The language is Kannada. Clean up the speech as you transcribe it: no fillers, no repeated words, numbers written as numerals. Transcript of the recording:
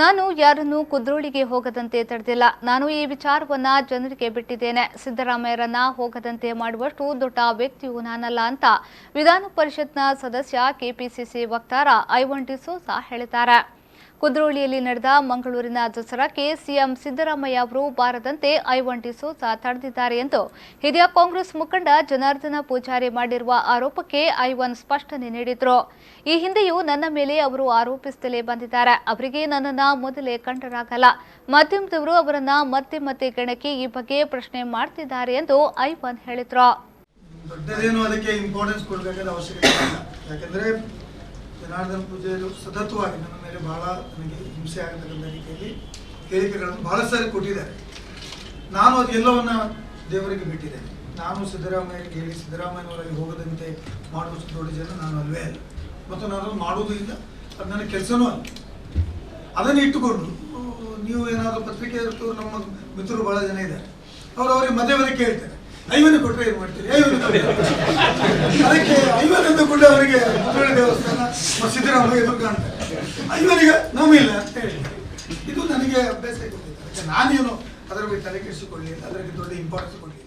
ನಾನು ಯಾರನ್ನು ಕುದ್ರೋಳಿಗೆ ಹೋಗದಂತೆ ತಡೆದಿಲ್ಲ. ನಾನು ಈ ವಿಚಾರವನ್ನ ಜನರಿಗೆ ಬಿಟ್ಟಿದ್ದೇನೆ. ಸಿದ್ದರಾಮಯ್ಯರನ್ನ ಹೋಗದಂತೆ ಮಾಡುವಷ್ಟು ದೊಡ್ಡ ವ್ಯಕ್ತಿಯೂ ನಾನಲ್ಲ ಅಂತ ವಿಧಾನ ಪರಿಷತ್ನ ಸದಸ್ಯ ಕೆಪಿಸಿಸಿ ವಕ್ತಾರ ಐವನ್ ಡಿಸೋಜಾ ಹೇಳಿದ್ದಾರೆ. ಕುದ್ರೋಳಿಯಲ್ಲಿ ನಡೆದ ಮಂಗಳೂರಿನ ದಸರಾಕ್ಕೆ ಸಿಎಂ ಸಿದ್ದರಾಮಯ್ಯ ಅವರು ಬಾರದಂತೆ ಐವನ್ ಡಿಸೋಜಾ ತಡೆದಿದ್ದಾರೆ ಎಂದು ಹಿರಿಯ ಕಾಂಗ್ರೆಸ್ ಮುಖಂಡ ಜನಾರ್ದನ ಪೂಜಾರಿ ಮಾಡಿರುವ ಆರೋಪಕ್ಕೆ ಐವನ್ ಸ್ಪಷ್ಟನೆ ನೀಡಿದರು. ಈ ಹಿಂದೆಯೂ ನನ್ನ ಮೇಲೆ ಅವರು ಆರೋಪಿಸುತ್ತಲೇ ಬಂದಿದ್ದಾರೆ. ಅವರಿಗೆ ನನ್ನನ್ನು ಮೊದಲೇ ಕಂಡರಾಗಲ್ಲ. ಮಾಧ್ಯಮದವರು ಅವರನ್ನ ಮತ್ತೆ ಮತ್ತೆ ಕೆಣಕಿ ಈ ಬಗ್ಗೆ ಪ್ರಶ್ನೆ ಮಾಡ್ತಿದ್ದಾರೆ ಎಂದು ಐವನ್ ಹೇಳಿದ್ರು. ಜನಾರ್ದನ ಪೂಜಾರಿ ಸತತವಾಗಿ ನನ್ನ ಮೇಲೆ ಬಹಳ ನನಗೆ ಹಿಂಸೆ ಆಗತಕ್ಕಂಥ ರೀತಿಯಲ್ಲಿ ಹೇಳಿಕೆಗಳನ್ನು ಬಹಳ ಸಾರಿ ಕೊಟ್ಟಿದ್ದಾರೆ. ನಾನು ಅದೆಲ್ಲವನ್ನ ದೇವರಿಗೆ ಬಿಟ್ಟಿದ್ದೇನೆ. ನಾನು ಸಿದ್ದರಾಮಯ್ಯರಿಗೆ ಹೇಳಿ ಸಿದ್ದರಾಮಯ್ಯನವರಲ್ಲಿ ಹೋಗದಂತೆ ಮಾಡುವಷ್ಟು ದೊಡ್ಡ ಜನ ನಾನು ಅಲ್ವೇ ಅಲ್ಲ, ಮತ್ತು ನಾನು ಮಾಡುವುದೂ ಇಲ್ಲ, ಅದು ನನ್ನ ಕೆಲಸನೂ ಅಲ್ಲ. ಅದನ್ನು ಇಟ್ಟುಕೊಂಡು ನೀವು ಏನಾದರೂ ಪತ್ರಿಕೆ ಇರ್ತದೆ, ನಮ್ಮ ಮಿತ್ರರು ಬಹಳ ಜನ ಇದ್ದಾರೆ, ಅವರಿಗೆ ಮಧ್ಯೆ ಕೇಳ್ತಾರೆ ಐವನ ಕೊಟ್ಟರೆ ಏನು ಮಾಡ್ತೀರಿ, ಅದಕ್ಕೆ ಐವನ್ ಅಂತ ಕೂಡ ಅವರಿಗೆ ಕುದ್ರೋಳಿ ದೇವಸ್ಥಾನ ಸಿದ್ದರಾಮಯ್ಯ ಎದುರು ಕಾಣ್ತಾರೆ, ಐವನಿಗೆ ನಮ್ಮಿಲ್ಲ ಅಂತ ಹೇಳಿ ಇದು ನನಗೆ ಅಭ್ಯಾಸ ಕೊಟ್ಟಿದ್ದಾರೆ. ಅದಕ್ಕೆ ನಾನೇನು ಅದರ ಬಗ್ಗೆ ತಲೆ ಕೆಡಿಸಿಕೊಳ್ಳಲಿಲ್ಲ, ಅದಕ್ಕೆ ದೊಡ್ಡ ಇಂಪಾರ್ಟೆನ್ಸ್ ಕೊಡಲಿಲ್ಲ.